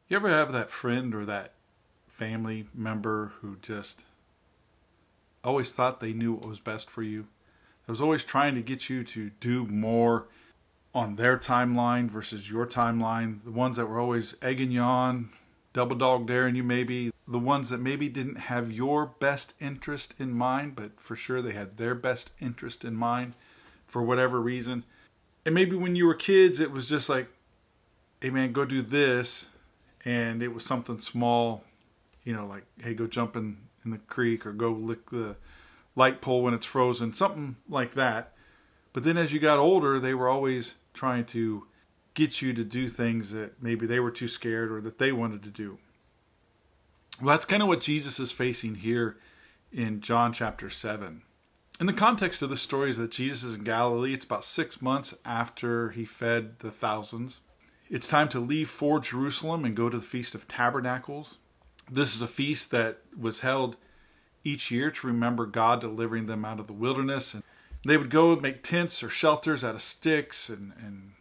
You ever have that friend or that family member who just always thought they knew what was best for you? That was always trying to get you to do more on their timeline versus your timeline. The ones that were always egging you on, double dog daring you maybe. The ones that maybe didn't have your best interest in mind, but for sure they had their best interest in mind for whatever reason. And maybe when you were kids, it was just like, hey man, go do this. And it was something small, like, hey, go jump in the creek or go lick the light pole when it's frozen, something like that. But then as you got older, they were always trying to get you to do things that maybe they were too scared or that they wanted to do. Well, that's kind of what Jesus is facing here in John chapter 7. In the context of the story is that Jesus is in Galilee. It's about 6 months after he fed the thousands. It's time to leave for Jerusalem and go to the Feast of Tabernacles. This is a feast that was held each year to remember God delivering them out of the wilderness. And they would go and make tents or shelters out of sticks and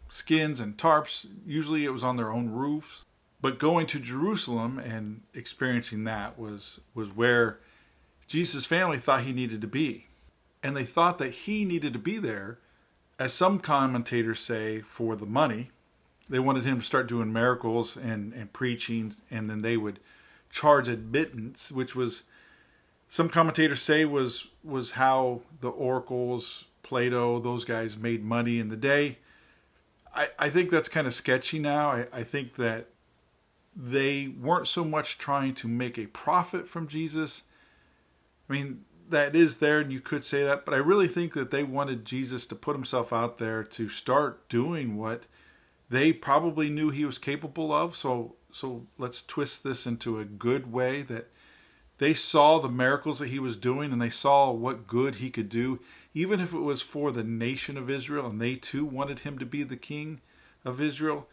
skins and tarps. Usually it was on their own roofs. But going to Jerusalem and experiencing that was where Jesus' family thought he needed to be. And they thought that he needed to be there, as some commentators say, for the money. They wanted him to start doing miracles and preaching, and then they would charge admittance, which was, some commentators say, was how the oracles, Plato, those guys made money in the day. I think that's kind of sketchy now. I think that they weren't so much trying to make a profit from Jesus. I mean, that is there, and you could say that, but I really think that they wanted Jesus to put himself out there to start doing what they probably knew he was capable of. So let's twist this into a good way, that they saw the miracles that he was doing and they saw what good he could do, even if it was for the nation of Israel, and they too wanted him to be the king of Israel.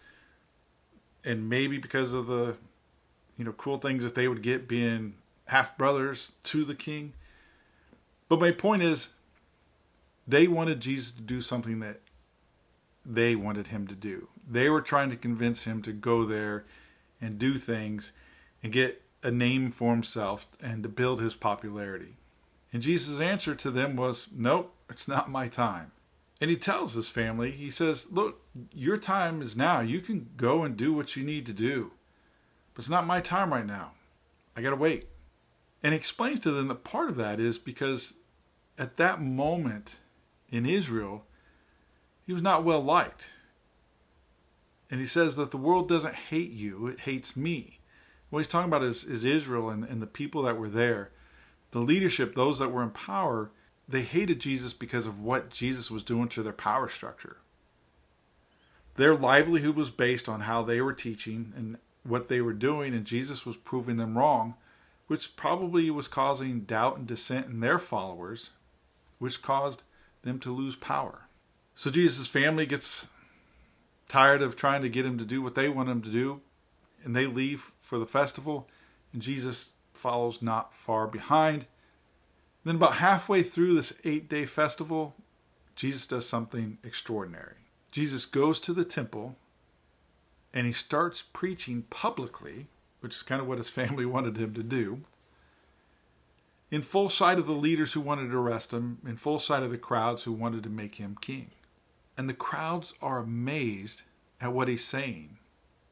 And maybe because of the cool things that they would get being half brothers to the king. But my point is, they wanted Jesus to do something that they wanted him to do. They were trying to convince him to go there and do things and get a name for himself and to build his popularity. And Jesus' answer to them was, nope, it's not my time. And he tells his family, he says, look, your time is now. You can go and do what you need to do. But it's not my time right now. I got to wait. And he explains to them that part of that is because at that moment in Israel, he was not well liked. And he says that the world doesn't hate you, it hates me. What he's talking about is Israel and the people that were there. The leadership, those that were in power, they hated Jesus because of what Jesus was doing to their power structure. Their livelihood was based on how they were teaching and what they were doing, and Jesus was proving them wrong, which probably was causing doubt and dissent in their followers, which caused them to lose power. So Jesus' family gets tired of trying to get him to do what they want him to do, and they leave for the festival, and Jesus follows not far behind. Then about halfway through this 8-day festival, Jesus does something extraordinary. Jesus goes to the temple, and he starts preaching publicly, which is kind of what his family wanted him to do, in full sight of the leaders who wanted to arrest him, in full sight of the crowds who wanted to make him king. And the crowds are amazed at what he's saying.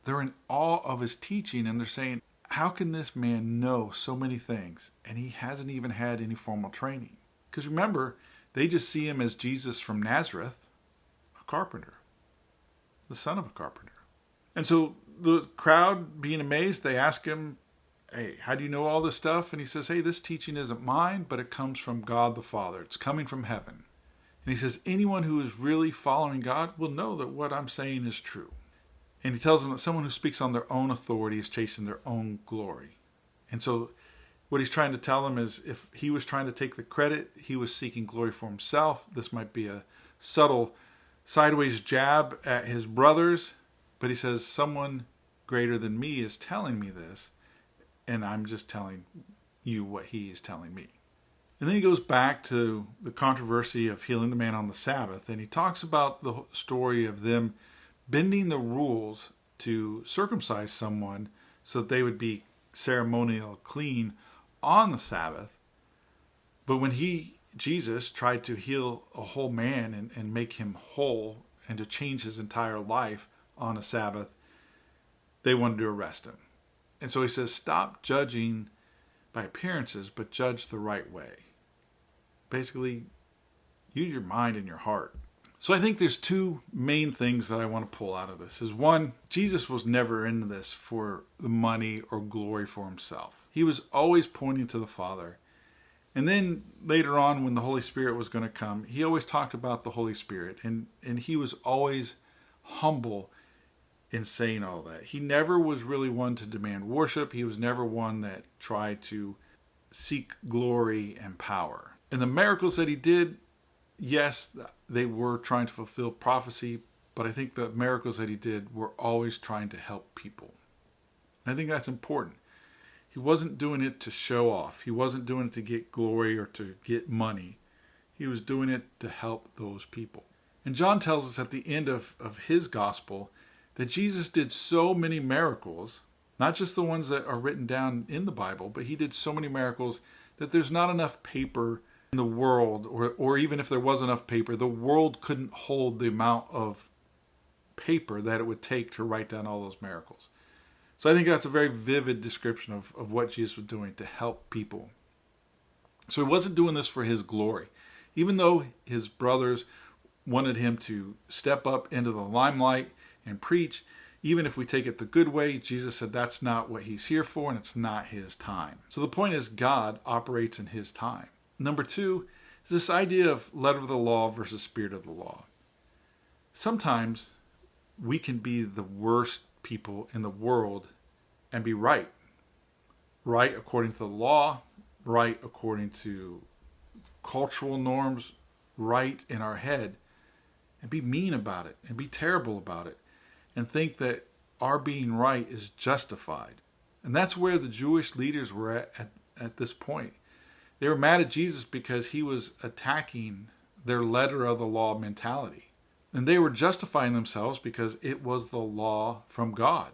They're in awe of his teaching, and they're saying, how can this man know so many things, and he hasn't even had any formal training? Because remember, they just see him as Jesus from Nazareth, a carpenter, the son of a carpenter. And so the crowd, being amazed, they ask him, hey, how do you know all this stuff? And he says, hey, this teaching isn't mine, but it comes from God the Father. It's coming from heaven. And he says, anyone who is really following God will know that what I'm saying is true. And he tells them that someone who speaks on their own authority is chasing their own glory. And so what he's trying to tell them is, if he was trying to take the credit, he was seeking glory for himself. This might be a subtle sideways jab at his brothers, but he says, someone greater than me is telling me this, and I'm just telling you what he is telling me. And then he goes back to the controversy of healing the man on the Sabbath, and he talks about the story of them bending the rules to circumcise someone so that they would be ceremonial clean on the Sabbath. But when Jesus, tried to heal a whole man and make him whole and to change his entire life on a Sabbath, they wanted to arrest him. And so he says, stop judging by appearances, but judge the right way. Basically, use your mind and your heart. So I think there's two main things that I want to pull out of this. Is one, Jesus was never into this for the money or glory for himself. He was always pointing to the Father. And then later on, when the Holy Spirit was going to come, he always talked about the Holy Spirit. And he was always humble in saying all that. He never was really one to demand worship. He was never one that tried to seek glory and power. And the miracles that he did, yes, they were trying to fulfill prophecy, but I think the miracles that he did were always trying to help people. And I think that's important. He wasn't doing it to show off. He wasn't doing it to get glory or to get money. He was doing it to help those people. And John tells us at the end of his gospel that Jesus did so many miracles, not just the ones that are written down in the Bible, but he did so many miracles that there's not enough paper in the world, or even if there was enough paper, the world couldn't hold the amount of paper that it would take to write down all those miracles. So I think that's a very vivid description of what Jesus was doing to help people. So he wasn't doing this for his glory. Even though his brothers wanted him to step up into the limelight and preach, even if we take it the good way, Jesus said that's not what he's here for, and it's not his time. So the point is, God operates in his time. Number two is this idea of letter of the law versus spirit of the law. Sometimes we can be the worst people in the world and be right. Right according to the law, right according to cultural norms, right in our head, and be mean about it and be terrible about it and think that our being right is justified. And that's where the Jewish leaders were at this point. They were mad at Jesus because he was attacking their letter of the law mentality. And they were justifying themselves because it was the law from God.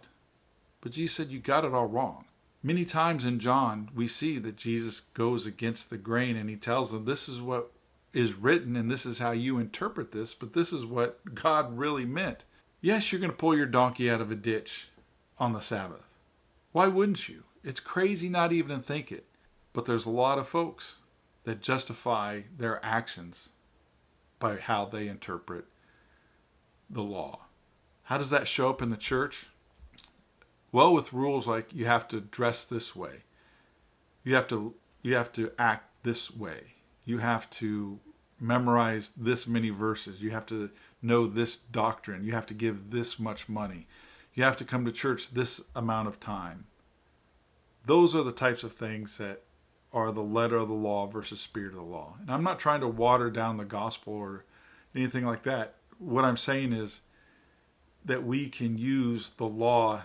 But Jesus said, you got it all wrong. Many times in John, we see that Jesus goes against the grain and he tells them, this is what is written and this is how you interpret this, but this is what God really meant. Yes, you're going to pull your donkey out of a ditch on the Sabbath. Why wouldn't you? It's crazy not even to think it. But there's a lot of folks that justify their actions by how they interpret the law. How does that show up in the church? Well, with rules like you have to dress this way. You have to act this way. You have to memorize this many verses. You have to know this doctrine. You have to give this much money. You have to come to church this amount of time. Those are the types of things that are the letter of the law versus spirit of the law. And I'm not trying to water down the gospel or anything like that. What I'm saying is that we can use the law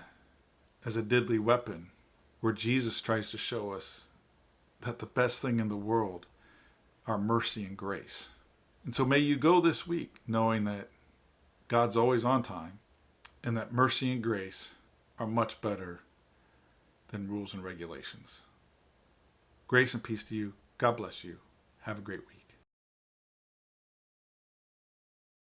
as a deadly weapon, where Jesus tries to show us that the best thing in the world are mercy and grace. And so may you go this week knowing that God's always on time and that mercy and grace are much better than rules and regulations. Grace and peace to you. God bless you. Have a great week.